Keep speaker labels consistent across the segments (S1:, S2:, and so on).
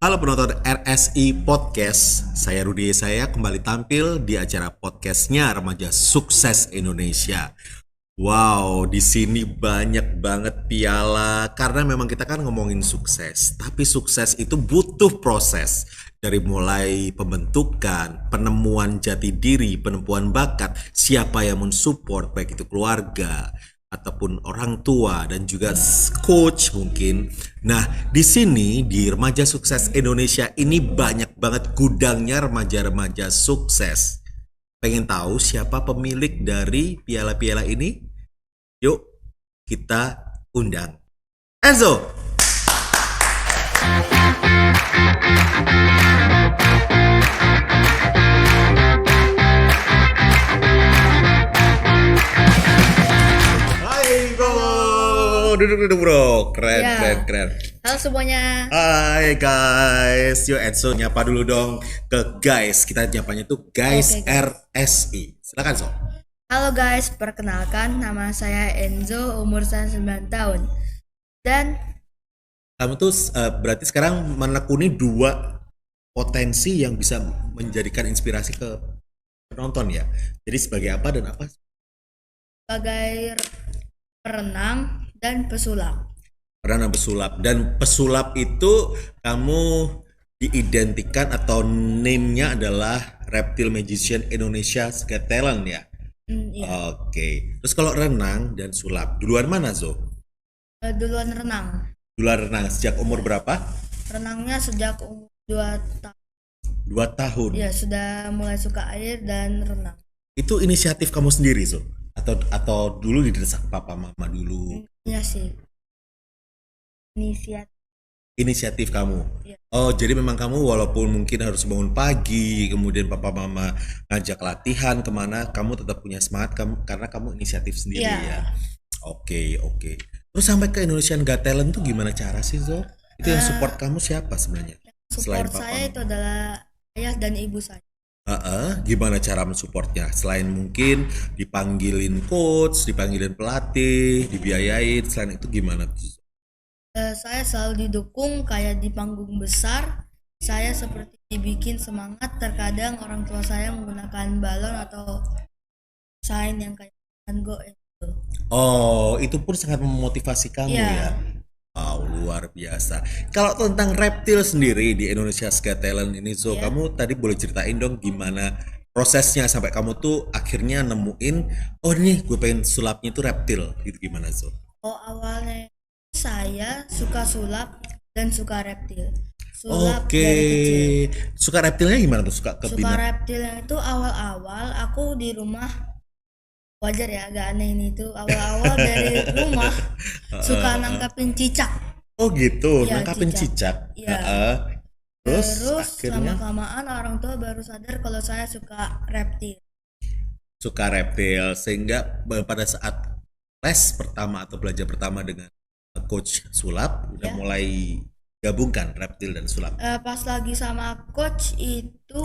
S1: Halo penonton RSI Podcast, saya Rudi saya kembali tampil di acara podcastnya Remaja Sukses Indonesia. Wow, di sini banyak banget piala karena memang kita kan ngomongin sukses, tapi sukses itu butuh proses dari mulai pembentukan, penemuan jati diri, penemuan bakat, siapa yang mensupport baik itu keluarga ataupun orang tua dan juga coach mungkin. Nah, di sini di Remaja Sukses Indonesia ini banyak banget gudangnya remaja-remaja sukses. Pengen tahu siapa pemilik dari piala-piala ini? Yuk kita undang Enzo. Hai bro, duduk-duduk bro, keren
S2: Ya.
S1: keren.
S2: Halo semuanya.
S1: Hai guys, yuk Enzo nyapa dulu dong ke guys. Kita nyapanya tuh guys
S2: Oke, guys.
S1: RSI. Silakan So.
S2: Halo guys, perkenalkan nama saya Enzo, umur saya 9 tahun. Dan
S1: Kamu tuh berarti sekarang menekuni dua potensi yang bisa menjadikan inspirasi ke penonton ya. Jadi sebagai apa dan apa?
S2: sebagai perenang dan pesulap.
S1: Pernah pesulap, dan pesulap itu kamu diidentikan atau name-nya adalah Reptile Magician Indonesia Got Talent ya.
S2: Iya.
S1: Oke. Terus kalau renang dan sulap, duluan mana Zo?
S2: Duluan renang.
S1: Duluan renang sejak umur berapa?
S2: Renangnya sejak umur 2 tahun.
S1: 2 tahun.
S2: Ya, sudah mulai suka air dan renang.
S1: Itu inisiatif kamu sendiri Zo? Atau dulu didesak papa mama dulu?
S2: Iya sih.
S1: Inisiatif kamu.
S2: Iya.
S1: Oh, jadi memang kamu walaupun mungkin harus bangun pagi, kemudian papa mama ngajak latihan kemana, kamu tetap punya semangat kamu karena kamu inisiatif sendiri
S2: Iya.
S1: ya. Oke. Terus sampai ke Indonesian Got Talent tuh gimana cara sih Zo? Itu yang support kamu siapa sebenarnya? Selain
S2: Support
S1: papa
S2: saya itu
S1: mama.
S2: adalah ayah dan ibu saya.
S1: Gimana cara mensupportnya? Selain mungkin dipanggilin coach, dipanggilin pelatih, dibiayain, selain itu gimana tuh?
S2: Saya selalu didukung kayak di panggung besar. Saya seperti dibikin semangat. Terkadang orang tua saya menggunakan balon atau sign yang kayak go itu.
S1: Oh, itu pun sangat memotivasi kamu
S2: Iya.
S1: ya. Wow, luar biasa. Kalau tentang reptil sendiri di Indonesia Got Talent ini, Zo,
S2: Iya.
S1: kamu tadi boleh ceritain dong gimana prosesnya sampai kamu tuh akhirnya nemuin, oh nih gue pengen sulapnya tuh reptil, gitu gimana Zo?
S2: Oh, awalnya saya suka sulap dan suka reptil. Sulap
S1: Oke,
S2: dari kecil.
S1: suka reptilnya gimana tuh? Suka ke
S2: Suka reptil yang itu awal-awal aku di rumah, wajar ya agak aneh ini tuh, awal-awal dari rumah suka nangkapin cicak.
S1: Oh gitu,
S2: Iya,
S1: nangkapin
S2: cicak.
S1: cicak.
S2: Iya.
S1: Terus
S2: Terus
S1: akhirnya
S2: lama-kelamaan orang tua baru sadar kalau saya suka reptil.
S1: suka reptil sehingga pada saat les pertama atau belajar pertama dengan coach sulap udah
S2: Ya.
S1: mulai gabungkan reptil dan sulap.
S2: Pas lagi sama coach itu,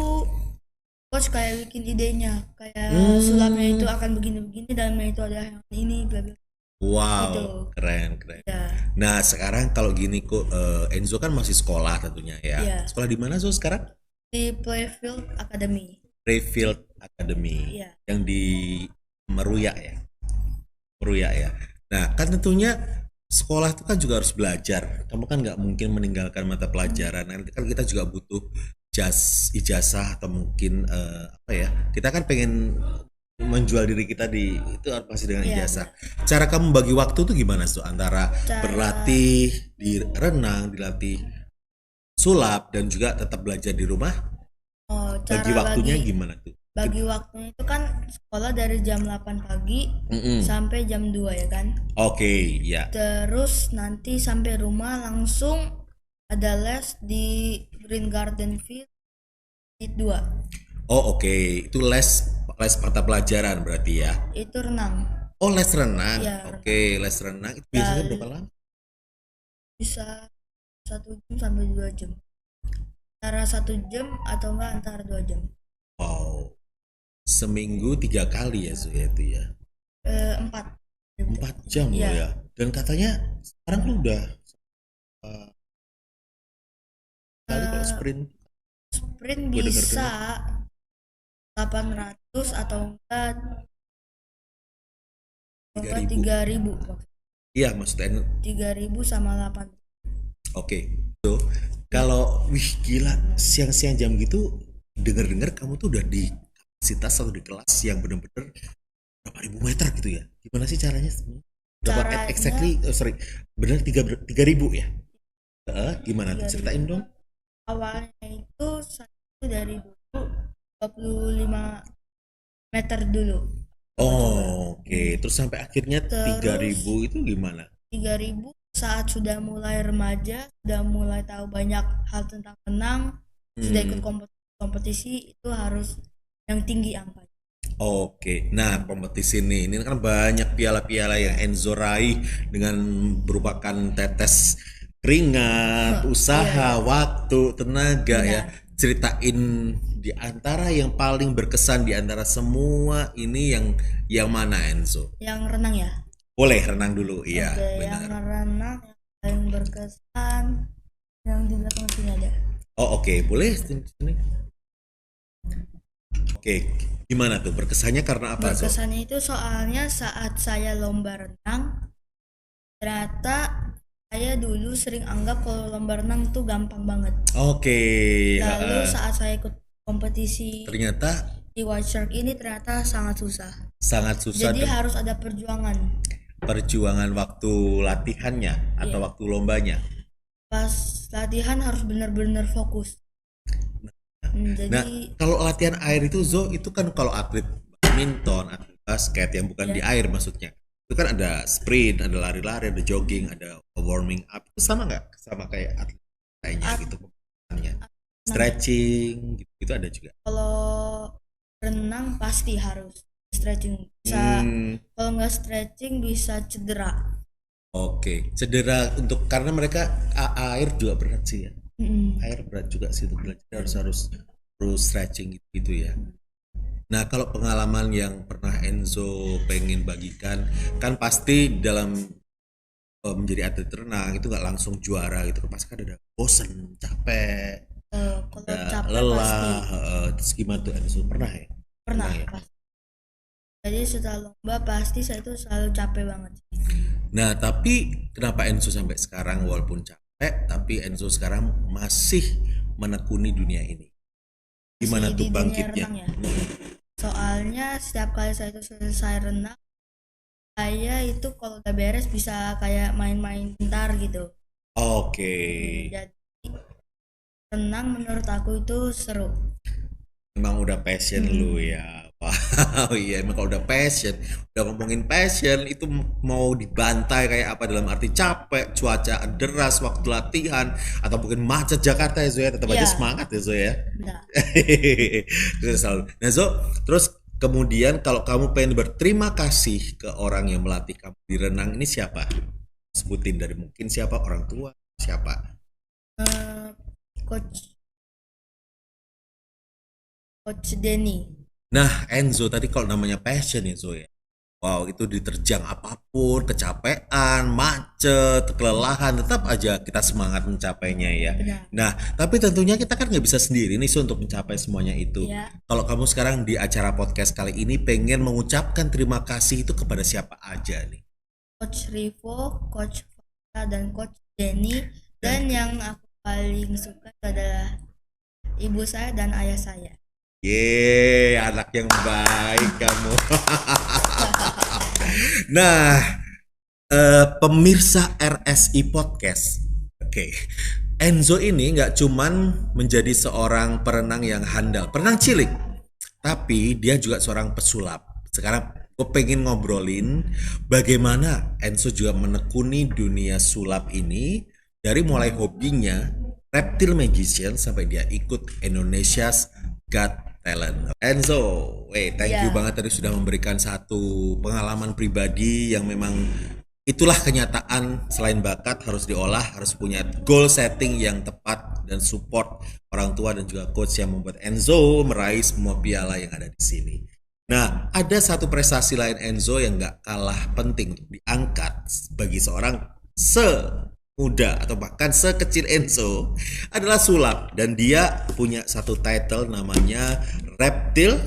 S2: coach kayak bikin idenya, kayak sulapnya itu akan begini-begini dan itu ada yang ini bla bla.
S1: Wow,
S2: Gitu.
S1: keren.
S2: Ya.
S1: Nah sekarang kalau gini kok Enzo kan masih sekolah tentunya ya.
S2: Iya.
S1: Sekolah di mana Zo sekarang?
S2: Di Playfield Academy.
S1: Rayfield Academy
S2: Iya.
S1: yang di Meruya ya. Meruya ya. Nah kan tentunya sekolah itu kan juga harus belajar. Kamu kan nggak mungkin meninggalkan mata pelajaran. Nanti kan kita juga butuh ijazah atau mungkin apa ya? Kita kan pengen menjual diri kita di itu pasti dengan
S2: Iya,
S1: ijazah. Cara kamu bagi waktu tuh gimana tuh antara
S2: Cara-
S1: berlatih di renang, dilatih sulap dan juga tetap belajar di rumah?
S2: Oh,
S1: Bagi
S2: cara
S1: waktunya gimana tuh?
S2: bagi waktunya itu kan sekolah dari jam 8 pagi
S1: Mm-mm.
S2: sampai jam 2 ya kan.
S1: Oke, ya.
S2: Terus nanti sampai rumah langsung ada les di Green Garden Field Unit 2.
S1: Oh, oke. Itu les mata pelajaran berarti ya.
S2: Itu renang.
S1: Oh, les renang.
S2: Iya,
S1: Oke, les renang itu biasanya berapa lama?
S2: Bisa 1 jam sampai 2 jam. Antara 1 jam atau enggak antara 2 jam.
S1: Wow. Seminggu 3 kali ya, Zo, ya itu ya.
S2: 4.
S1: 4 jam loh
S2: Iya.
S1: ya. Dan katanya sekarang lu udah kali kalau sprint?
S2: Sprint
S1: Gue denger
S2: bisa 800 atau enggak
S1: 3.000.
S2: 3.000.
S1: Iya, maksudnya
S2: 3.000 sama 8.
S1: oke. So, kalau wih gila siang-siang jam gitu denger-dengar kamu tuh udah di kapasitas atau di kelas yang bener-bener berapa ribu meter gitu ya? Gimana sih caranya sebenarnya? Berapa
S2: Caranya
S1: exactly? Oh, sorry, bener 3.000 ya? Gimana tuh?
S2: 3.000.
S1: Ceritain dong.
S2: Awalnya itu saya itu dari dulu 25 meter dulu.
S1: Oh, oke. Terus sampai akhirnya
S2: Terus
S1: 3.000 itu gimana?
S2: 3.000 saat sudah mulai remaja, sudah mulai tahu banyak hal tentang renang, sudah ikut
S1: Hmm,
S2: kompetisi itu harus yang tinggi angka.
S1: oke. Nah, kompetisi ini kan banyak piala-piala yang Enzo raih dengan merupakan tetes keringat,
S2: Iya,
S1: usaha,
S2: iya,
S1: waktu, tenaga ya.
S2: benar.
S1: Ceritain di antara yang paling berkesan di antara semua ini yang mana Enzo?
S2: Yang renang ya.
S1: Boleh renang dulu, iya,
S2: Oke, yang
S1: benar.
S2: renang yang paling berkesan yang di belakang sini ada.
S1: Oh, oke, boleh sini. Oke, gimana tuh berkesannya karena apa, Zo?
S2: Berkesannya itu soalnya saat saya lomba renang, ternyata saya dulu sering anggap kalau lomba renang tuh gampang banget.
S1: Oke,
S2: Lalu saat saya ikut kompetisi
S1: ternyata
S2: di White Shark ini ternyata sangat susah.
S1: sangat susah
S2: Jadi
S1: dan
S2: harus ada perjuangan.
S1: perjuangan waktu latihannya atau
S2: Iya.
S1: waktu lombanya.
S2: Pas latihan harus benar-benar fokus.
S1: Nah,
S2: Jadi
S1: kalau latihan air itu Zo, itu kan kalau atlet badminton, atlet basket yang bukan di
S2: ya,
S1: air maksudnya. Itu kan ada sprint, ada lari-lari, ada jogging, ada warming up. Itu sama nggak? Sama kayak atlet lainnya
S2: at-
S1: gitu pemanasannya.
S2: renang ya.
S1: Stretching gitu, itu ada juga.
S2: Kalau renang pasti harus stretching.
S1: Hmm,
S2: Kalau nggak stretching bisa cedera.
S1: oke. Cedera untuk karena mereka air juga berat sih ya.
S2: Mm-mm.
S1: Air berat juga sih untuk belajar harus stretching gitu ya. Nah, kalau pengalaman yang pernah Enzo pengen bagikan, kan pasti dalam menjadi atlet renang itu nggak langsung juara gitu. Pasti kan ada bosen, capek,
S2: Kalau
S1: ada
S2: capek pasti
S1: lelah. Terus gimana tuh Enzo? Pernah ya?
S2: pernah
S1: Renang ya?
S2: pasti. Jadi setelah lomba pasti saya itu selalu capek banget.
S1: Nah, tapi kenapa Enzo sampai sekarang walaupun capek, tapi Enzo sekarang masih menekuni dunia ini? Gimana
S2: Masih
S1: tuh
S2: di dunia
S1: bangkitnya?
S2: renang ya. Soalnya setiap kali saya itu selesai renang, saya itu kalau udah beres bisa kayak main-main bentar gitu.
S1: Oke.
S2: Jadi renang menurut aku itu seru.
S1: Memang udah passion lu
S2: Mm-mm.
S1: ya. Wow, iya emang kalau udah passion, udah ngomongin passion itu mau dibantai kayak apa dalam arti capek, cuaca deras waktu latihan atau mungkin macet Jakarta ya Zo ya, tetap aja
S2: Iya,
S1: semangat ya Zo ya.
S2: benar.
S1: Terus selalu. Nah Zo, terus kemudian kalau kamu pengen berterima kasih ke orang yang melatih kamu di renang ini siapa? Sebutin dari mungkin siapa orang tua, siapa?
S2: Eh, coach coach Denny.
S1: Nah, Enzo tadi kalau namanya passion ya Zo ya. Wow, itu diterjang apapun, kecapean, macet, kelelahan, tetap aja kita semangat mencapainya ya.
S2: Benar.
S1: Nah, tapi tentunya kita kan nggak bisa sendiri nih So, untuk mencapai semuanya itu.
S2: Ya,
S1: Kalau kamu sekarang di acara podcast kali ini pengen mengucapkan terima kasih itu kepada siapa aja nih?
S2: coach Rivo, coach Fata, dan coach Denny. Dan
S1: Dan
S2: yang aku paling suka adalah ibu saya dan ayah saya.
S1: ye, anak yang baik kamu. Nah, pemirsa RSI Podcast. Oke. Enzo ini nggak cuman menjadi seorang perenang yang handal, perenang cilik, tapi dia juga seorang pesulap. Sekarang gue pengen ngobrolin bagaimana Enzo juga menekuni dunia sulap ini dari mulai hobinya reptile magician sampai dia ikut Indonesia's Got Talent. Enzo, thank you
S2: Ya,
S1: banget tadi sudah memberikan satu pengalaman pribadi yang memang itulah kenyataan selain bakat harus diolah, harus punya goal setting yang tepat dan support orang tua dan juga coach yang membuat Enzo meraih semua piala yang ada di sini. Nah, ada satu prestasi lain Enzo yang gak kalah penting untuk diangkat bagi seorang muda atau bahkan sekecil Enzo adalah sulap dan dia punya satu title namanya Reptile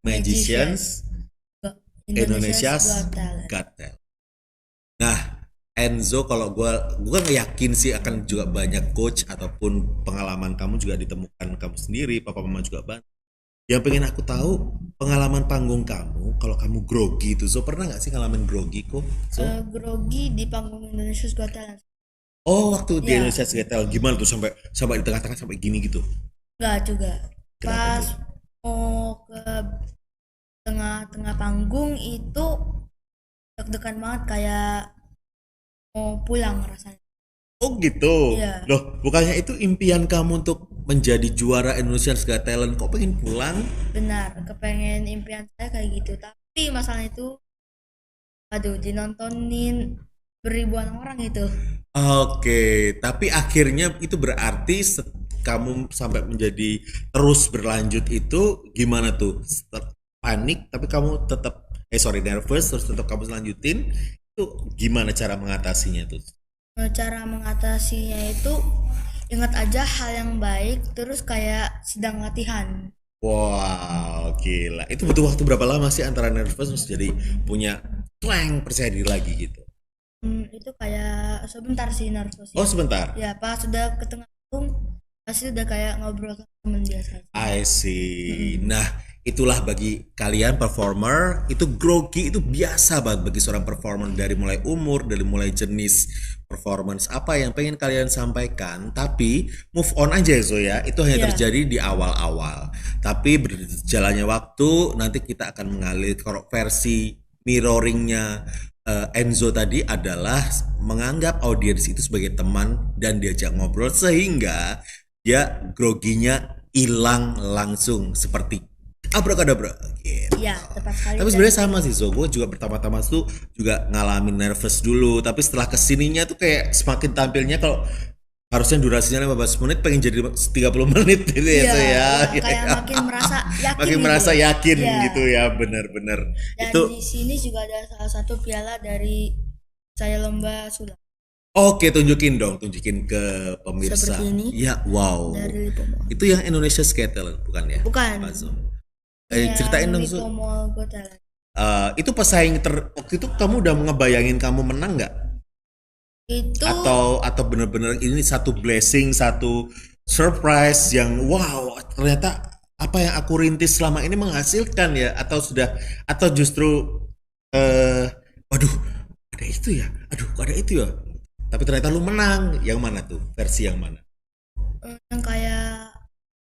S1: Magicians Indonesia's
S2: Got Talent.
S1: Got Talent. Nah, Enzo, kalau gue nggak yakin sih akan juga banyak coach ataupun pengalaman kamu juga ditemukan kamu sendiri, papa mama juga banyak. Yang pengen aku tahu pengalaman panggung kamu, kalau kamu grogi itu, so pernah nggak sih ngalamin grogi kok? So,
S2: Grogi di panggung Indonesia's Got Talent.
S1: oh waktu di
S2: Ya.
S1: Indonesia Segetel gimana tuh sampai di tengah-tengah sampai gini gitu?
S2: Enggak juga.
S1: Kenapa
S2: Pas
S1: tuh?
S2: mau ke tengah-tengah panggung itu deg-degan banget kayak mau pulang rasanya.
S1: Oh gitu.
S2: Iya.
S1: Loh, bukannya itu impian kamu untuk menjadi juara Indonesia Got Talent, kok pengen pulang?
S2: Benar, kepengen impian saya kayak gitu. Tapi masalah itu, aduh, dinontonin beribuan orang itu.
S1: Oke, tapi akhirnya itu berarti kamu sampai menjadi terus berlanjut itu gimana tuh? Panik, tapi kamu tetap nervous terus tetap kamu lanjutin. Itu gimana cara mengatasinya tuh?
S2: Cara mengatasinya itu ingat aja hal yang baik, terus kayak sedang latihan.
S1: Wow, gila. Itu butuh waktu berapa lama sih antara nervous terus jadi punya percaya diri lagi gitu?
S2: Itu kayak sebentar sih nervous.
S1: Oh, sebentar.
S2: Ya, pas sudah ke tengah panggung, pasti udah kayak ngobrol sama temen biasa.
S1: I see. Nah, itulah bagi kalian performer, itu grogi itu biasa banget bagi seorang performer dari mulai umur, dari mulai jenis performance apa yang pengen kalian sampaikan, tapi move on aja Zo ya. Itu hanya
S2: Iya.
S1: terjadi di awal-awal. Tapi berjalannya waktu nanti kita akan mengalir kalau versi mirroringnya Enzo tadi adalah menganggap audiens itu sebagai teman dan diajak ngobrol sehingga dia groginya hilang langsung seperti abrakadabra gitu.
S2: Iya, tepat sekali.
S1: Tapi sebenarnya sama sih Zo, gue juga pertama-tama tuh juga ngalamin nervous dulu, tapi setelah kesininya tuh kayak semakin tampilnya kalau harusnya durasinya 15 menit pengen jadi 30 menit gitu ya Zo ya.
S2: Kayak makin merasa yakin.
S1: Makin
S2: gitu.
S1: merasa yakin
S2: Iya.
S1: gitu ya, bener-bener.
S2: Dan
S1: Itu
S2: di sini juga ada salah satu piala dari saya lomba sulap
S1: oke, tunjukin ke pemirsa.
S2: Seperti ini.
S1: Ya, wow.
S2: dari Lipo Mall.
S1: Itu yang Indonesia Skater bukan ya?
S2: Bukan.
S1: Pak Zo? Ceritain dong
S2: Lipo
S1: Zo.
S2: Mall Got Talent.
S1: Itu pesaing waktu itu kamu udah ngebayangin kamu menang nggak?
S2: Itu
S1: Atau bener-bener ini satu blessing, satu surprise yang wow, ternyata apa yang aku rintis selama ini menghasilkan ya, atau justru waduh, ada itu ya, aduh kok ada itu ya, tapi ternyata lu menang. Yang mana tuh, versi yang mana?
S2: yang kayak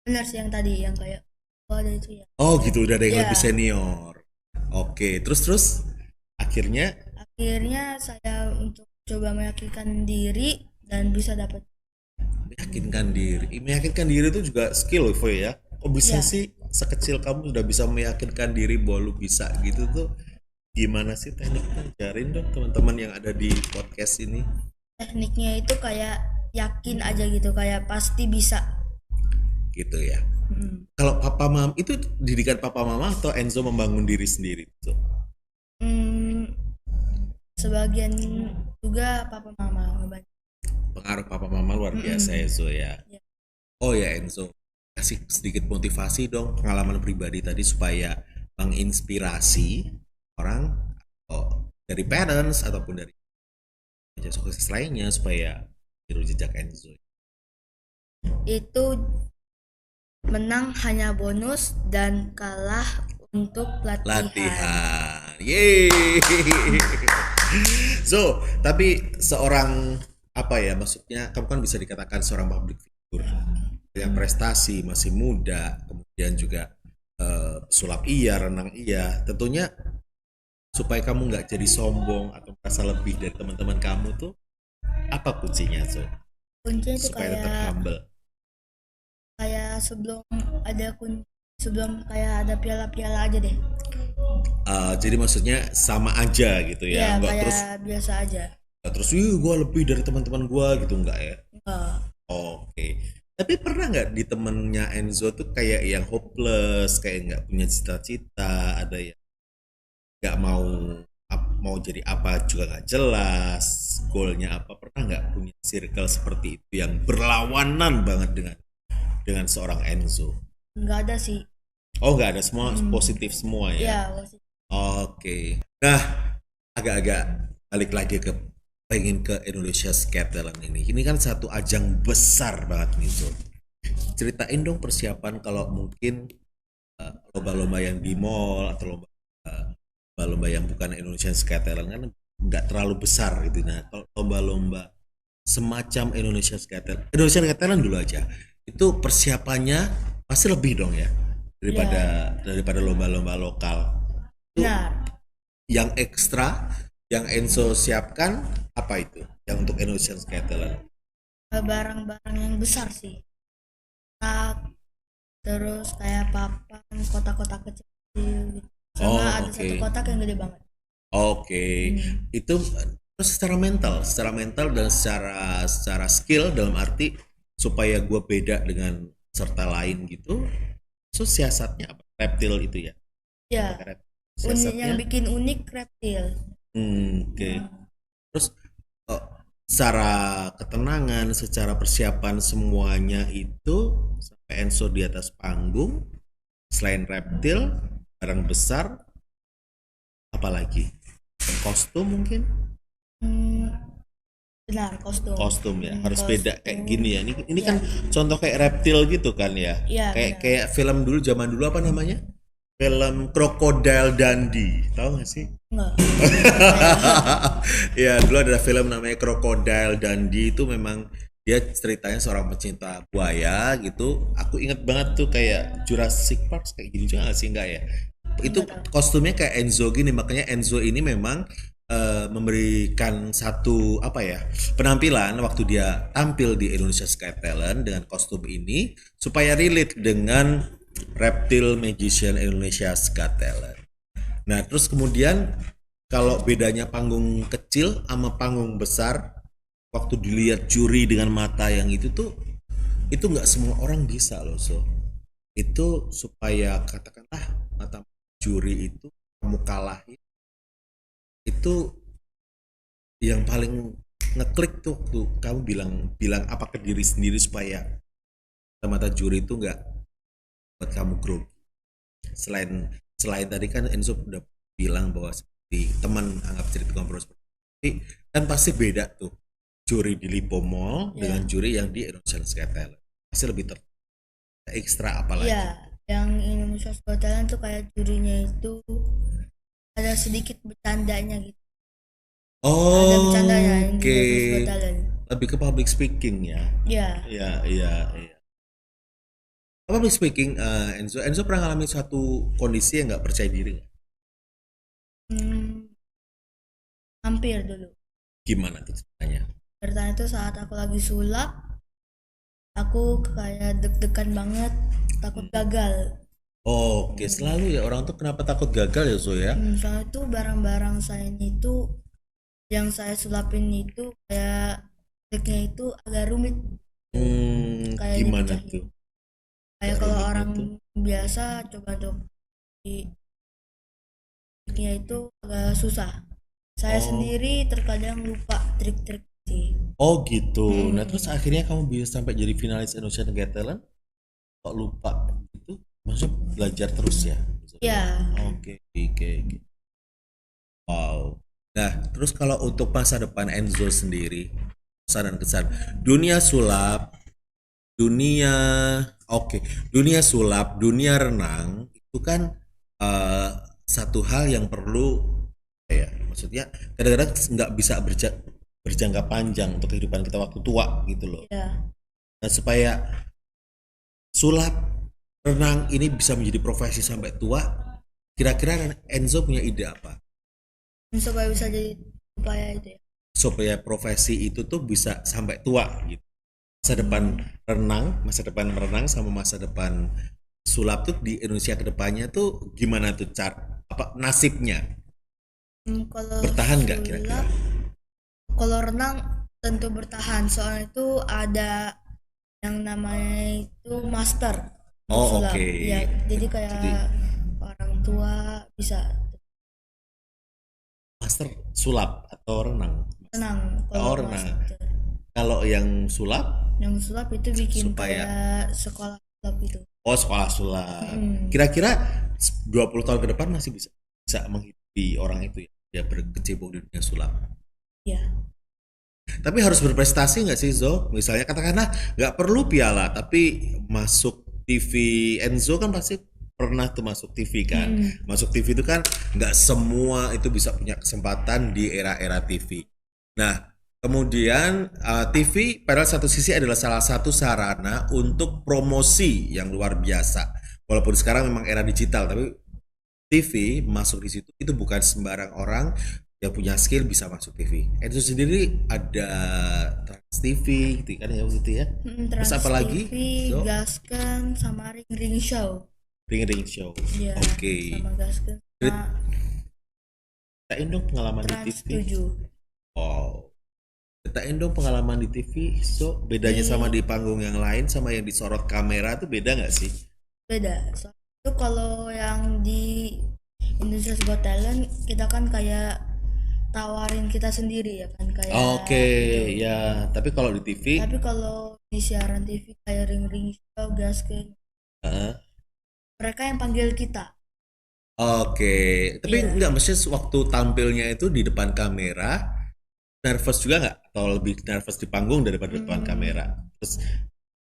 S2: benar sih yang tadi yang kayak ada itu ya.
S1: Oh gitu, udah ada yang
S2: Iya.
S1: lebih senior. Oke, terus akhirnya
S2: Akhirnya saya untuk coba meyakinkan diri dan bisa dapat.
S1: meyakinkan diri itu juga skill loh ya. Kok bisa
S2: Iya.
S1: sih sekecil kamu sudah bisa meyakinkan diri bahwa lu bisa gitu tuh? Gimana sih tekniknya? Ajarin dong teman-teman yang ada di podcast ini.
S2: Tekniknya itu kayak yakin aja gitu, kayak pasti bisa.
S1: Gitu ya. Kalau papa mama itu didikan papa mama atau Enzo membangun diri sendiri tuh?
S2: Sebagian juga papa mama ngebantu.
S1: Pengaruh papa mama luar biasa Enzo ya.
S2: Iya.
S1: Oh ya Enzo, kasih sedikit motivasi dong pengalaman pribadi tadi supaya menginspirasi orang dari parents ataupun dari sukses lainnya supaya tiru jejak Enzo.
S2: Itu menang hanya bonus dan kalah untuk
S1: Latihan. Yeay. So, tapi seorang apa ya, maksudnya kamu kan bisa dikatakan seorang public figure dengan prestasi, masih muda, kemudian juga sulap iya, renang iya. Tentunya supaya kamu nggak jadi sombong atau merasa lebih dari teman-teman kamu tuh apa kuncinya so?
S2: Kuncinya itu
S1: Supaya tetap
S2: kayak
S1: humble.
S2: sebelum kayak ada piala-piala aja deh.
S1: Jadi maksudnya sama aja gitu ya,
S2: Iya,
S1: nggak
S2: kayak
S1: terus
S2: biasa aja.
S1: gue lebih dari teman-teman gue gitu nggak ya?
S2: Enggak.
S1: Oke. Tapi pernah nggak di temennya Enzo tuh kayak yang hopeless, kayak nggak punya cita-cita, ada yang nggak mau jadi apa juga nggak jelas, goalnya apa, pernah nggak punya circle seperti itu yang berlawanan banget dengan seorang Enzo?
S2: Nggak ada sih.
S1: Oh, nggak ada, semua positif semua ya.
S2: Ya, wasit.
S1: Oke. Nah, agak-agak balik lagi ke pengen ke Indonesia Got Talent ini. Ini kan satu ajang besar banget nih, Zo. Ceritain dong persiapan kalau mungkin lomba-lomba yang di mall atau lomba-lomba yang bukan Indonesia Got Talent kan nggak terlalu besar gitu. Nah, kalau lomba-lomba semacam Indonesia Got Talent dulu aja, itu persiapannya pasti lebih dong ya daripada lomba-lomba lokal. Itu
S2: Benar.
S1: yang ekstra yang Enzo siapkan apa itu? Yang untuk Indonesian Got Talent.
S2: Barang-barang yang besar sih. Tak, terus kayak papan, kotak-kotak kecil gitu. Sama ada satu kotak yang gede banget.
S1: Oke. Itu terus secara mental dan secara skill dalam arti supaya gue beda dengan peserta lain gitu. So siasatnya apa? Reptil itu ya.
S2: Ya, yang bikin unik reptil.
S1: Oke. Terus secara ketenangan, secara persiapan semuanya itu sampai Enzo di atas panggung, selain reptil, barang besar, apalagi? Kostum mungkin?
S2: Benar,
S1: Kostum ya, harus
S2: kostum.
S1: beda kayak gini ya. Ini kan contoh kayak reptil gitu kan ya.
S2: Iya,
S1: Kayak film dulu, zaman dulu apa namanya? Film Crocodile Dundee, tahu gak sih?
S2: Enggak.
S1: Ya, dulu ada film namanya Crocodile Dundee, itu memang dia ceritanya seorang pecinta buaya gitu. Aku inget banget tuh kayak Jurassic Park kayak gini juga gak sih? Enggak ya? Itu kostumnya kayak Enzo gini, makanya Enzo ini memang memberikan satu apa ya, penampilan waktu dia tampil di Indonesia Got Talent dengan kostum ini supaya relate dengan Reptile Magician Indonesia Got Talent. Nah, terus kemudian kalau bedanya panggung kecil sama panggung besar, waktu dilihat juri dengan mata yang itu nggak semua orang bisa loh. So itu supaya katakanlah mata juri itu kamu kalahin, itu yang paling ngeklik tuh waktu kamu bilang apa ke diri sendiri supaya mata juri itu nggak buat kamu grogi. Selain tadi kan Enzo udah bilang bahwa seperti teman anggap cerita ngobrol seperti kan pasti beda tuh juri di Lipo Mall dengan juri yang di Indonesia Got Talent, pasti lebih ekstra apalagi.
S2: Iya, yang Indonesia Got Talent tuh kayak jurinya itu ada sedikit bercandanya gitu. Ada bercandanya yang di Indonesia Got Talent.
S1: Lebih ke public speaking ya. Iya. Public speaking, Enzo pernah ngalamin suatu kondisi yang nggak percaya diri nggak?
S2: Hampir dulu.
S1: Gimana tuh ceritanya?
S2: Ceritanya itu saat aku lagi sulap, aku kayak deg-degan banget, takut gagal.
S1: Oke, selalu ya orang tuh kenapa takut gagal ya, Zo ya?
S2: Soalnya itu barang-barang saya itu yang saya sulapin itu kayak triknya itu agak rumit. Kayak
S1: Gimana
S2: dijahit.
S1: tuh?
S2: Kayak kalau orang biasa coba triknya itu agak susah. Saya sendiri terkadang lupa trik-trik sih.
S1: Oh gitu. Nah terus akhirnya kamu bisa sampai jadi finalis Indonesia Got Talent? Kok lupa gitu? Maksudnya belajar terus ya?
S2: Iya.
S1: Oke. Wow. Nah terus kalau untuk masa depan Enzo sendiri, pesan dan kesan dunia sulap, dunia sulap, dunia renang itu kan satu hal yang perlu ya, maksudnya kadang-kadang nggak bisa berjangka panjang untuk kehidupan kita waktu tua gitu loh.
S2: Iya.
S1: Nah supaya sulap renang ini bisa menjadi profesi sampai tua, kira-kira Enzo punya ide apa?
S2: Supaya bisa jadi supaya itu ya.
S1: Supaya profesi itu tuh bisa sampai tua gitu. Masa depan renang sama masa depan sulap tuh di Indonesia kedepannya tuh gimana tuh apa nasibnya?
S2: Kalau
S1: Bertahan nggak kira-kira?
S2: Kalau renang tentu bertahan, soalnya itu ada yang namanya itu master.
S1: Oke.
S2: Ya, jadi kayak orang tua bisa.
S1: Master sulap atau renang?
S2: renang
S1: Oh,
S2: kalau
S1: renang.
S2: master.
S1: Kalau yang sulap
S2: Yang sulap itu bikin
S1: supaya
S2: kayak sekolah sulap itu.
S1: sekolah sulap.
S2: Mm.
S1: Kira-kira 20 tahun ke depan masih bisa menghidupi orang itu ya. Dia berkecimpung di dunia sulap.
S2: Ya,
S1: Tapi harus berprestasi nggak sih Zo? Misalnya katakanlah nggak perlu piala, tapi masuk TV. Enzo kan pasti pernah tuh masuk TV kan. Masuk TV itu kan nggak semua itu bisa punya kesempatan di era-era TV. Nah, kemudian TV pada satu sisi adalah salah satu sarana untuk promosi yang luar biasa. Walaupun sekarang memang era digital, tapi TV masuk di situ itu bukan sembarang orang yang punya skill bisa masuk TV. Itu sendiri ada Trans TV gitu kan ya gitu ya. Terus
S2: Trans
S1: apa lagi?
S2: TV,
S1: So,
S2: Gasken, sama Ring Show.
S1: Ring Show.
S2: Ya,
S1: Oke.
S2: sama Gasken. Sama
S1: Ceritain dong pengalaman di
S2: Trans
S1: TV.
S2: 7.
S1: Oh. Ceritain dong pengalaman di TV. So, bedanya sama di panggung yang lain sama yang disorot kamera tuh beda nggak sih?
S2: Beda. Soalnya itu kalau yang di Indonesia's Got Talent kita kan kayak tawarin kita sendiri ya kan kayak
S1: Oke,
S2: gitu.
S1: ya. Tapi kalau di TV,
S2: Tapi kalau di siaran TV kayak Ring Show, Gasken,
S1: heeh.
S2: mereka yang panggil kita.
S1: Oke, tapi
S2: Iya.
S1: nggak mesti waktu tampilnya itu di depan kamera nervous juga nggak? Atau lebih nervous di panggung daripada di depan kamera? Terus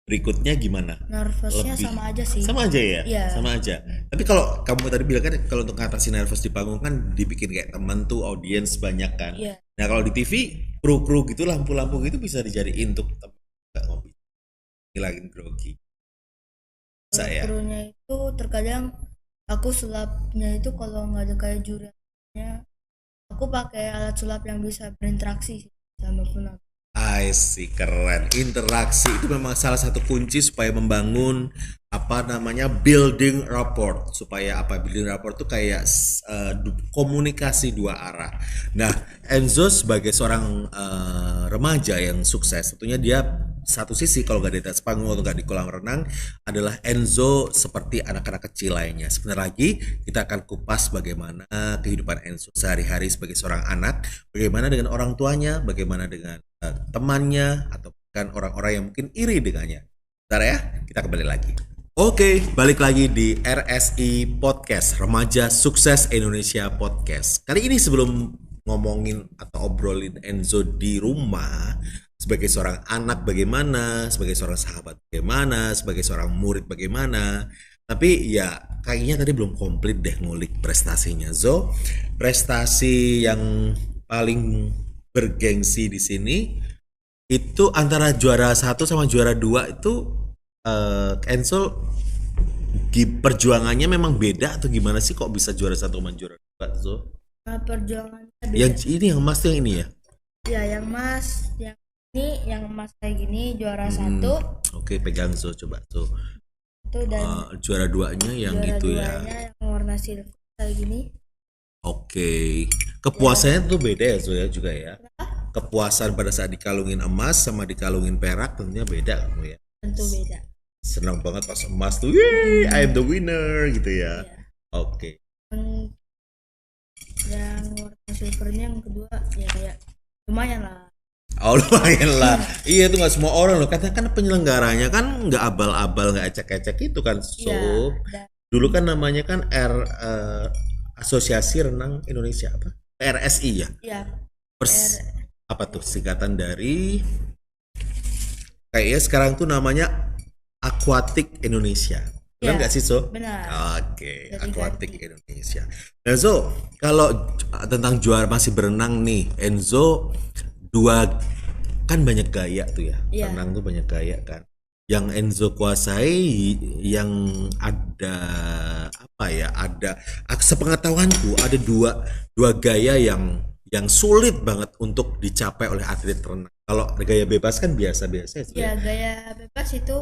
S1: berikutnya gimana?
S2: Nervousnya
S1: Lebih
S2: sama aja sih.
S1: sama aja ya?
S2: Iya.
S1: Sama aja. Tapi kalau kamu tadi bilang kan kalau untuk ngatasi nervous di panggung kan dibikin kayak temen tuh audiens banyak kan.
S2: Iya.
S1: Nah kalau di TV kru-kru gitu lampu-lampu gitu bisa dijadiin untuk temen nggak ngopi, ngilangin grogi. Bisa ya?
S2: Krunya itu terkadang aku sulapnya itu kalau nggak ada kayak jurinya, aku pakai alat sulap yang bisa berinteraksi sih sama penonton.
S1: I see, keren. Interaksi itu memang salah satu kunci supaya membangun apa namanya building rapport. Supaya apa building rapport itu kayak komunikasi dua arah. Nah, Enzo sebagai seorang remaja yang sukses, tentunya dia satu sisi kalau nggak di atas panggung atau nggak di kolam renang adalah Enzo seperti anak-anak kecil lainnya. Sebentar lagi kita akan kupas bagaimana kehidupan Enzo sehari-hari sebagai seorang anak, bagaimana dengan orang tuanya, bagaimana dengan temannya atau bahkan orang-orang yang mungkin iri dengannya. Bentar ya, kita kembali lagi. Oke, balik lagi di RSI Podcast, Remaja Sukses Indonesia Podcast. Kali ini sebelum ngomongin atau obrolin Enzo di rumah, sebagai seorang anak bagaimana, sebagai seorang sahabat bagaimana, sebagai seorang murid bagaimana. Tapi ya kayaknya tadi belum komplit deh ngulik prestasinya. Zo, prestasi yang paling bergengsi di sini itu antara juara 1 sama juara 2 itu Enzo perjuangannya memang beda atau gimana sih kok bisa juara 1 sama juara 2 Zo?
S2: Nah, perjuangannya beda.
S1: Yang ini yang emas tuh yang ini ya?
S2: Ya, yang emas, yang emas kayak gini juara 1.
S1: Oke, pegang Zo coba Zo.
S2: Itu dan
S1: Juara 2-nya yang
S2: juara
S1: itu ya.
S2: duanya yang warna silver kayak gini.
S1: Oke. Kepuasannya tuh beda ya Zo ya juga ya. Kepuasan pada saat dikalungin emas sama dikalungin perak tentunya beda kamu ya.
S2: Tentu beda.
S1: Senang banget pas emas tuh, yeay, I am the winner gitu ya.
S2: Iya.
S1: Oke.
S2: Yang warna silvernya yang kedua ya kayak lumayan lah.
S1: Oh lumayan lah. Iya itu nggak semua orang loh. Karena kan penyelenggaranya kan nggak abal-abal, nggak ecek-ecek itu kan. So
S2: Iya. Dan
S1: dulu kan namanya kan Asosiasi Renang Indonesia apa? RSI ya.
S2: ya
S1: Apa tuh singkatan dari kayaknya sekarang tuh namanya Aquatic Indonesia. Benar
S2: Ya,
S1: nggak sih So?
S2: benar.
S1: Oke,
S2: Jadi
S1: Aquatic
S2: ganti.
S1: Indonesia. Nah Zo, kalau tentang juara masih berenang nih, Enzo dua kan banyak gaya tuh ya.
S2: Iya.
S1: Renang tuh banyak gaya kan. Yang Enzo kuasai yang ada apa ya? Ada sepengetahuanku ada dua gaya yang sulit banget untuk dicapai oleh atlet renang. Kalau gaya bebas kan biasa-biasa ya.
S2: Ya, gaya bebas itu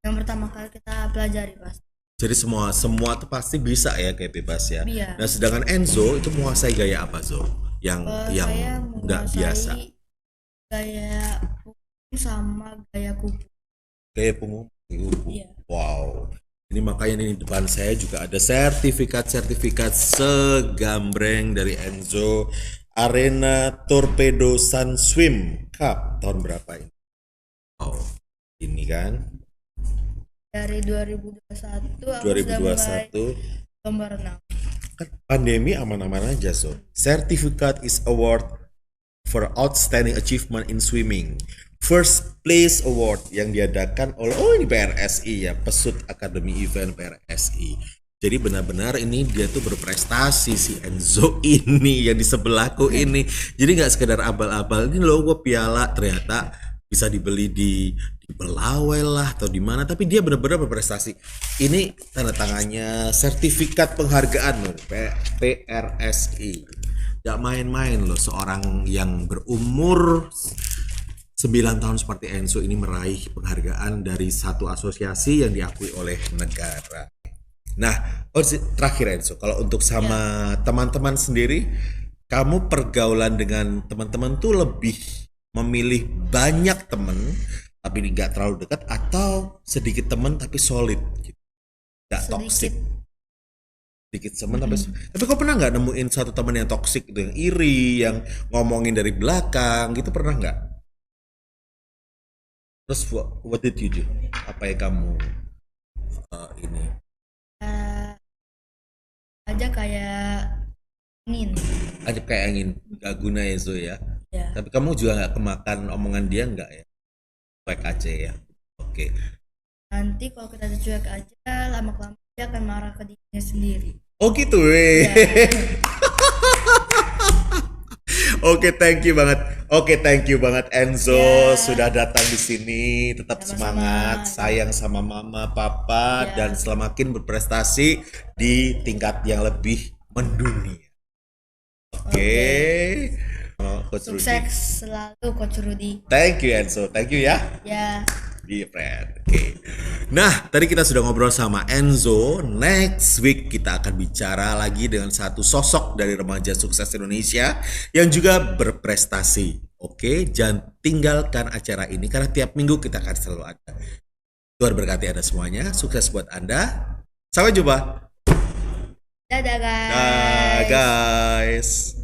S2: yang pertama kali kita pelajari pas.
S1: Jadi semua tuh pasti bisa ya gaya bebas ya.
S2: Iya.
S1: Nah, sedangkan Enzo itu menguasai gaya apa Zo? Yang
S2: Saya
S1: nggak biasa.
S2: Gaya hukum sama gaya kupu.
S1: Gaya punggung.
S2: Iya.
S1: Wow. Ini makanya nih di depan saya juga ada sertifikat segambreng dari Enzo. Arena Torpedo Sun Swim Cup tahun berapa ini? Oh, ini kan
S2: Dari 2021 aku sudah mulai
S1: 2021.
S2: lomba renang.
S1: Kan pandemi aman-aman aja, so. Certificate is award for outstanding achievement in swimming. First place award yang diadakan oleh ini PRSI ya, Pesut Academy Event PRSI. Jadi benar-benar ini dia tuh berprestasi si Enzo ini yang di sebelahku ini. Jadi nggak sekedar abal-abal, ini loh gue piala, ternyata bisa dibeli di Belawai lah atau di mana, tapi dia benar-benar berprestasi. Ini tanda tangannya sertifikat penghargaan loh, PRSI. Gak main-main loh seorang yang berumur 9 tahun seperti Enzo ini meraih penghargaan dari satu asosiasi yang diakui oleh negara. Nah, terakhir Enzo, kalau untuk sama teman-teman sendiri, kamu pergaulan dengan teman-teman tuh lebih memilih banyak teman tapi nggak terlalu dekat, atau sedikit teman tapi solid gitu, nggak toksik? Sedikit teman tapi kau pernah nggak nemuin satu teman yang toksik gitu, yang iri, yang ngomongin dari belakang gitu, pernah nggak? Terus what did you do? Apa yang kamu ini?
S2: Aja kayak ingin.
S1: Aja kayak angin, gak guna ya Zo ya.
S2: Ya.
S1: Tapi kamu juga nggak kemakan omongan dia nggak ya? Cuek aja ya. Oke.
S2: Nanti kalau kita cuek aja, lama-kelamaan dia akan marah ke dirinya sendiri.
S1: Oh gitu weh.
S2: Ya.
S1: Oke, thank you banget. Oke, thank you banget Enzo
S2: Ya.
S1: sudah datang di sini. Tetap
S2: Sama-sama.
S1: semangat, sayang sama mama, papa,
S2: Ya.
S1: dan semakin berprestasi di tingkat yang lebih mendunia. Oke. Coach Rudy.
S2: Sukses selalu Coach Rudy.
S1: Thank you Enzo, thank you ya.
S2: Ya.
S1: Dear friend. Oke. Nah, tadi kita sudah ngobrol sama Enzo. Next week kita akan bicara lagi dengan satu sosok dari remaja sukses Indonesia yang juga berprestasi. Oke, jangan tinggalkan acara ini karena tiap minggu kita akan selalu ada. Tuhan berkati Anda semuanya. Sukses buat Anda. Sampai jumpa.
S2: Dadah guys.
S1: Dah, guys.